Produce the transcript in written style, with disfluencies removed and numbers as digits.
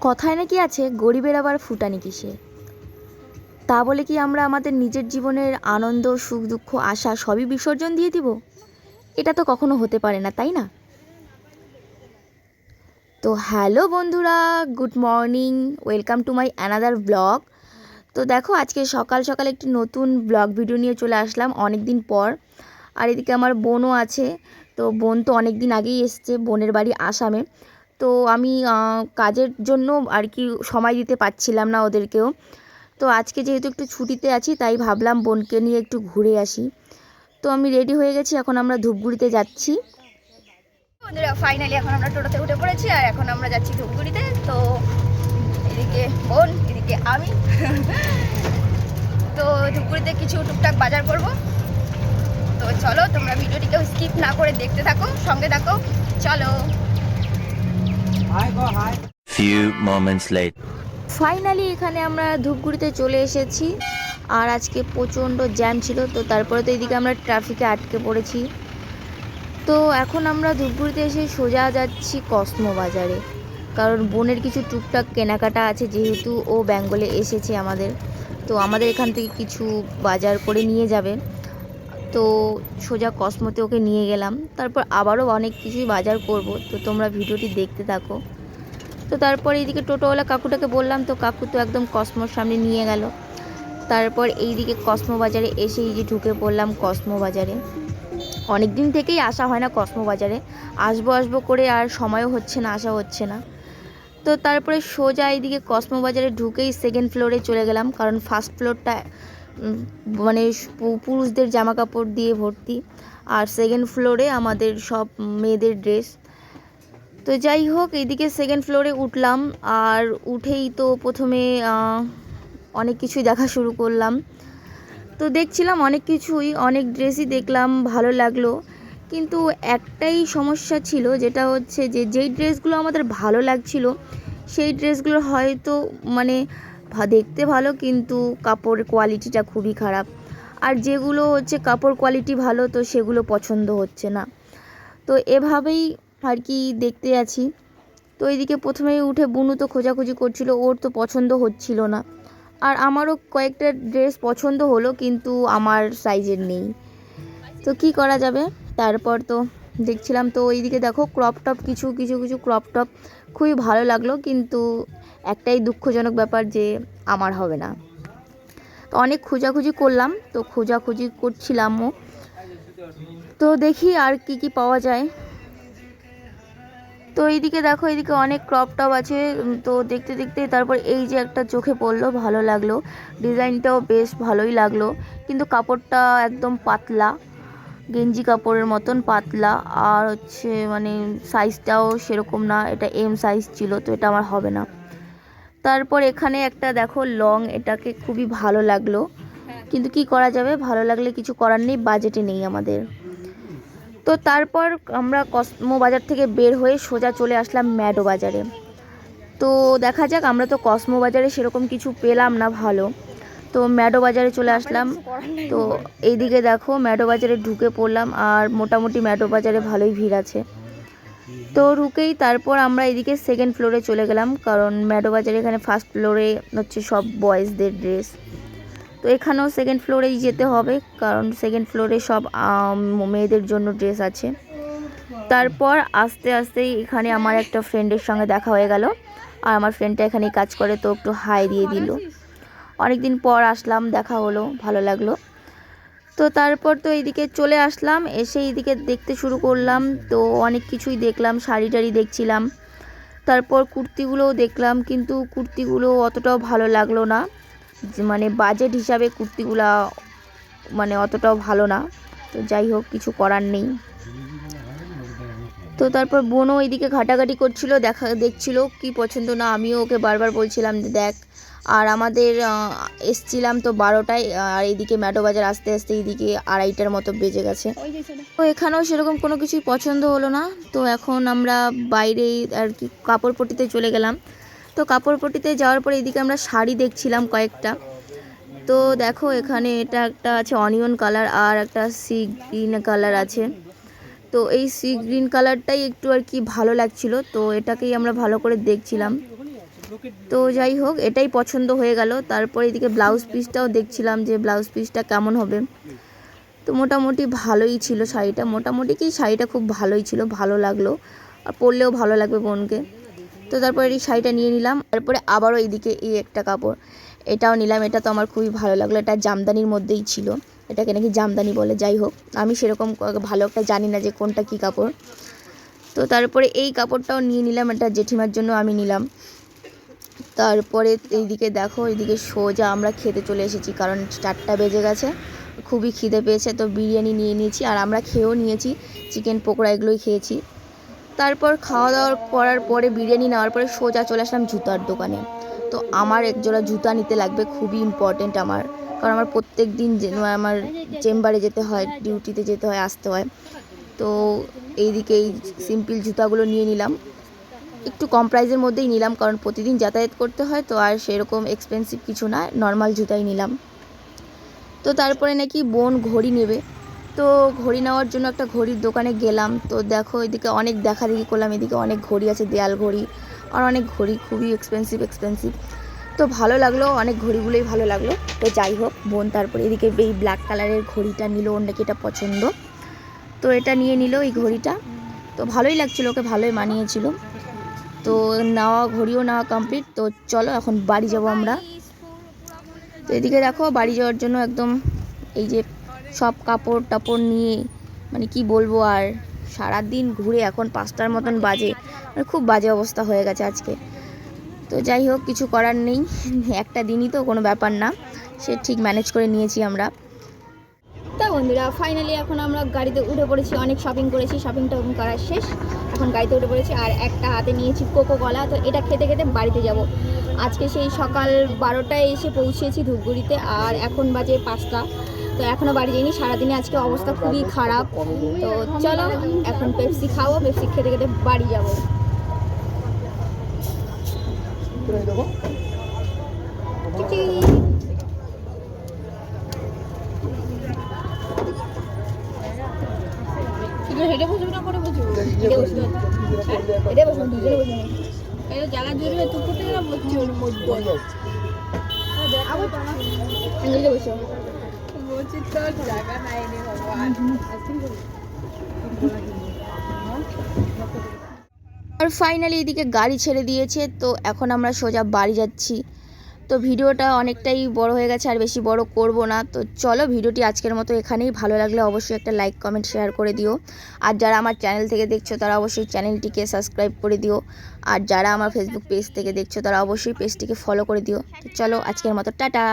কথায় নাকি আছে গরিবের আবার ফুটানি কিসে। তা বলে কি আমরা আমাদের নিজের জীবনের আনন্দ, সুখ, দুঃখ, আশা সবই বিসর্জন দিয়ে দিব? এটা তো কখনো হতে পারে না, তাই না? তো হ্যালো বন্ধুরা, good morning, welcome to my another blog. তো দেখো, আজকে সকাল সকাল একটি নতুন ব্লগ ভিডিও নিয়ে চলে আসলাম অনেক দিন পর। আর এদিকে আমার বোনও আছে। তো বোন তো অনেক দিন আগেই এসছে, বোনের বাড়ি আসামে। তো আমি কাজের জন্য আর কি সময় দিতে পারছিলাম না ওদেরকেও। তো আজকে যেহেতু একটু ছুটিতে আছি, তাই ভাবলাম বোনকে নিয়ে একটু ঘুরে আসি। তো আমি রেডি হয়ে গেছি, এখন আমরা ধূপগুড়িতে যাচ্ছি। বন্ধুরা, ফাইনালি এখন আমরা টোটোতে উঠে পড়েছি আর এখন আমরা যাচ্ছি ধূপগুড়িতে। তো এদিকে বোন, এদিকে আমি। তো ধূপগুড়িতে কিছু টুকটাক বাজার করব। তো চলো, তোমরা ভিডিওটিকেও স্কিপ না করে দেখতে থাকো, সঙ্গে থাকো, চলো। Few moments later. ফাইনালি এখানে আমরা ধূপগুড়িতে চলে এসেছি। আর আজকে প্রচণ্ড জ্যাম ছিল, তো তারপরে তো এদিকে আমরা ট্রাফিকে আটকে পড়েছি। তো এখন আমরা ধূপগুড়িতে এসে সোজা যাচ্ছি কসমো বাজারে, কারণ বোনের কিছু টুকটাক কেনাকাটা আছে, যেহেতু ও বেঙ্গলে এসেছে আমাদের। তো আমাদের এখান থেকে কিছু বাজার করে নিয়ে যাবে। তো সোজা কসমোতে ওকে নিয়ে গেলাম, তারপর আবারও অনেক কিছুই বাজার করব। তো তোমরা ভিডিওটি দেখতে থাকো। তো তারপর এইদিকে টোটোওয়ালা কাকুটাকে বললাম, তো কাকু তো একদম কসমোর সামনে নিয়ে গেল। তারপর এইদিকে কসমো বাজারে এসে এই যে ঢুকে পড়লাম কসমো বাজারে। অনেক দিন থেকেই আসা হয় না কসমো বাজারে, আসবো আসবো করে আর সময়ও হচ্ছে না, আসা হচ্ছে না। তো তারপরে সোজা এইদিকে কসমো বাজারে ঢুকেই সেকেন্ড ফ্লোরে চলে গেলাম, কারণ ফার্স্ট ফ্লোরটা মানে পুরুষদের জামা কাপড় দিয়ে ভর্তি, আর সেকেন্ড ফ্লোরে আমাদের সব মেয়েদের ড্রেস। তো যাই হোক, এইদিকে সেকেন্ড ফ্লোরে উঠলাম। আর উঠেই তো প্রথমে অনেক কিছুই দেখা শুরু করলাম। তো দেখছিলাম অনেক কিছুই, অনেক ড্রেসই দেখলাম, ভালো লাগলো। কিন্তু একটাই সমস্যা ছিল, যেটা হচ্ছে যে যেই ড্রেসগুলো আমাদের ভালো লাগছিল সেই ড্রেসগুলো হয়তো মানে দেখতে ভালো, কিন্তু কাপড়ের কোয়ালিটিটা খুবই খারাপ। আর যেগুলো হচ্ছে কাপড় কোয়ালিটি ভালো, তো সেগুলো পছন্দ হচ্ছে না। তো এভাবেই আর কি দেখতে আছি। তো এইদিকে প্রথমেই উঠে বুনু তো খোঁজাখুঁজি করছিল, ওর তো পছন্দ হচ্ছিল না। আর আমারও কয়েকটা ড্রেস পছন্দ হলো, কিন্তু আমার সাইজের নেই। তো কি করা যাবে। তারপর তো দেখছিলাম, তো এইদিকে দেখো ক্রপ টপ, কিছু কিছু কিছু ক্রপ টপ খুবই ভালো লাগলো, কিন্তু একটাই দুঃখজনক ব্যাপার যে আমার হবে না। তো অনেক খোঁজাখুঁজি করলাম, তো খোঁজাখুঁজি করছিলামও। তো দেখি আর কি কি পাওয়া যায়। তো এইদিকে দেখো, এইদিকে অনেক ক্রপ টপ আছে। তো দেখতে দেখতে তারপর এই যে একটা চোখে পড়লো, ভালো লাগলো, ডিজাইনটাও বেশ ভালোই লাগলো, কিন্তু কাপড়টা একদম পাতলা, গেঞ্জি কাপড়ের মতন পাতলা। আর হচ্ছে মানে সাইজটাও সেরকম না, এটা এম সাইজ ছিল, তো এটা আমার হবে না। তারপর এখানে একটা দেখো লং, এটাকে খুবই ভালো লাগলো, কিন্তু কি করা যাবে, ভালো লাগলে কিছু করার নেই, বাজেটে নেই আমাদের। তো তারপর আমরা কসমো বাজার থেকে বের হয়ে সোজা চলে আসলাম ম্যাডো বাজারে। তো দেখা যাক, আমরা তো কসমো বাজারে সেরকম কিছু পেলাম না ভালো, তো ম্যাডো বাজারে চলে আসলাম। তো এইদিকে দেখো ম্যাডো বাজারে ঢুকে পড়লাম, আর মোটামুটি ম্যাডো বাজারে ভালোই ভিড় আছে। তো ঢুকেই তারপর আমরা এদিকে সেকেন্ড ফ্লোরে চলে গেলাম, কারণ ম্যাডো বাজারে এখানে ফার্স্ট ফ্লোরে হচ্ছে সব বয়েজদের ড্রেস। তো এখানেও সেকেন্ড ফ্লোরেই যেতে হবে, কারণ সেকেন্ড ফ্লোরে সব মেয়েদের জন্য ড্রেস আছে। তারপর আস্তে আস্তেই এখানে আমার একটা ফ্রেন্ডের সঙ্গে দেখা হয়ে গেল, আর আমার ফ্রেন্ডটা এখানেই কাজ করে, তো একটু হাই দিয়ে দিল। অনেকদিন পর আসলাম, দেখা হলো, ভালো লাগলো। তো তারপর তো এইদিকে চলে আসলাম, এসে এইদিকে দেখতে শুরু করলাম। তো অনেক কিছুই দেখলাম, শাড়ি টাড়ি দেখছিলাম, তারপর কুর্তিগুলোও দেখলাম, কিন্তু কুর্তিগুলো অতটাও ভালো লাগলো না, মানে বাজেট হিসাবে কুর্তিগুলা মানে অতটাও ভালো না। তো যাই হোক, কিছু করার নেই। তো তারপর বোনও এইদিকে ঘাটাঘাটি করছিল, দেখছিল কি পছন্দ না, আমিও ওকে বারবার বলছিলাম যে দেখ। আর আমাদের এসছিলাম তো 12টায়, আর এইদিকে ম্যাডো বাজার আসতে আসতে এইদিকে 2:30টার মতো বেজে গেছে। তো এখানেও সেরকম কোনো কিছুই পছন্দ হলো না। তো এখন আমরা বাইরে আর কি কাপড়পট্টিতে চলে গেলাম। তো কাপড়পট্টিতে যাওয়ার পরে এইদিকে আমরা শাড়ি দেখছিলাম কয়েকটা। তো দেখো এখানে এটা একটা আছে অনিয়ন কালার, আর একটা সি গ্রিন কালার আছে। তো এই সি গ্রিন কালারটাই একটু আর কি ভালো লাগছিল, তো এটাকেই আমরা ভালো করে দেখছিলাম। তো যাই হোক, এটাই পছন্দ হয়ে গেল। তারপরে এদিকে ব্লাউজ পিসটাও দেখছিলাম যে ব্লাউজ পিসটা কেমন হবে। তো মোটামুটি ভালোই ছিল শাড়িটা, মোটামুটি কি শাড়িটা খুব ভালোই ছিল, ভালো লাগলো আর পরলেও ভালো লাগবে বোনকে। তো তারপরে এই শাড়িটা নিয়ে নিলাম। তারপরে আবারও এইদিকে এই একটা কাপড়, এটাও নিলাম। এটা তো আমার খুবই ভালো লাগলো, এটা জামদানির মধ্যেই ছিল, এটাকে নাকি জামদানি বলে। যাই হোক, আমি সেরকম ভালো একটা জানি না যে কোনটা কী কাপড়। তো তারপরে এই কাপড়টাও নিয়ে নিলাম, এটা জেঠিমার জন্য আমি নিলাম। তারপরে এইদিকে দেখো, এইদিকে সোজা আমরা খেতে চলে এসেছি, কারণ 4টা বেজে গেছে, খুবই খিদে পেয়েছে। তো বিরিয়ানি নিয়ে নিয়েছি আর আমরা খেয়েও নিয়েছি, চিকেন পকোড়া এগুলোই খেয়েছি। তারপর খাওয়া দাওয়া করার পরে বিরিয়ানি নেওয়ার পরে সোজা চলে আসলাম জুতার দোকানে। তো আমার একজোড়া জুতা নিতে লাগবে, খুবই ইম্পর্টেন্ট আমার, কারণ আমার প্রত্যেক দিন আমার চেম্বারে যেতে হয়, ডিউটিতে যেতে হয়, আসতে হয়। তো এইদিকে এই সিম্পল জুতাগুলো নিয়ে নিলাম, একটু কম প্রাইসের মধ্যেই নিলাম, কারণ প্রতিদিন যাতায়াত করতে হয় তো, আর সেরকম এক্সপেন্সিভ কিছু না, নর্মাল জুতাই নিলাম। তো তারপরে নাকি বোন ঘড়ি নেবে, তো ঘড়ি নেওয়ার জন্য একটা ঘড়ির দোকানে গেলাম। তো দেখো, এদিকে অনেক দেখাদেখি করলাম, এদিকে অনেক ঘড়ি আছে, দেয়াল ঘড়ি আর অনেক ঘড়ি, খুবই এক্সপেন্সিভ। তো ভালো লাগলো, অনেক ঘড়িগুলোই ভালো লাগলো। তো যাই হোক, বোন তারপরে এদিকে এই ব্ল্যাক কালারের ঘড়িটা নিল, ওর নাকি এটা পছন্দ, তো এটা নিয়ে নিল এই ঘড়িটা। তো ভালোই লাগছিল, ওকে ভালোই মানিয়েছিল। তো ঘড়িও নেওয়া কমপ্লিট। তো চলো এখন বাড়ি যাব আমরা। তো এদিকে দেখো, বাড়ি যাওয়ার জন্য একদম এই যে সব কাপড় টাপড় নিয়ে, মানে কি বলবো আর, সারাদিন ঘুরে এখন 5টার মতন বাজে, মানে খুব বাজে অবস্থা হয়ে গেছে আজকে। তো যাই হোক, কিছু করার নেই, একটা দিনই তো, কোনো ব্যাপার না, সে ঠিক ম্যানেজ করে নিয়েছি আমরা। তা বন্ধুরা, ফাইনালি এখন আমরা গাড়িতে উঠে পড়েছি, অনেক শপিং করেছি, শপিংটা করা শেষ, এখন গাড়িতে উঠে পড়েছি। আর একটা হাতে নিয়েছি কোকো কলা, তো এটা খেতে খেতে বাড়িতে যাব। আজকে সেই সকাল 12টায় এসে পৌঁছেছি ধূপগুড়িতে, আর এখন বাজে 5টা, তো এখনও বাড়ি যাইনি। সারাদিনে আজকে অবস্থা খুবই খারাপ। তো চলো এখন পেপসি খাবো, পেপসি খেতে খেতে বাড়ি যাব। হেঁটে বসবো না, করে বসবো, হেঁটে বসবো, দুজনে বসবো, এটা জায়গা জুড়ে তো কোথায় বসছি, ওর মধ্যে বসো, বলছি তোর জায়গা নাই রে ভগবান। আর ফাইনালি এদিকে গাড়ি ছেড়ে দিয়েছে, তো এখন আমরা সোজা বাড়ি যাচ্ছি। তো ভিডিওটা অনেকটাই বড় হয়ে গেছে, আর বেশি বড় করব না। তো চলো, ভিডিওটি আজকের মতো এখানেই। ভালো লাগলে অবশ্যই একটা লাইক কমেন্ট শেয়ার করে দিও, আর যারা আমার চ্যানেল থেকে দেখছো তারা অবশ্যই চ্যানেলটিকে সাবস্ক্রাইব করে দিও, আর যারা আমার ফেসবুক পেজ থেকে দেখছো তারা অবশ্যই পেজটিকে ফলো করে দিও। তো চলো, আজকের মতো টাটা।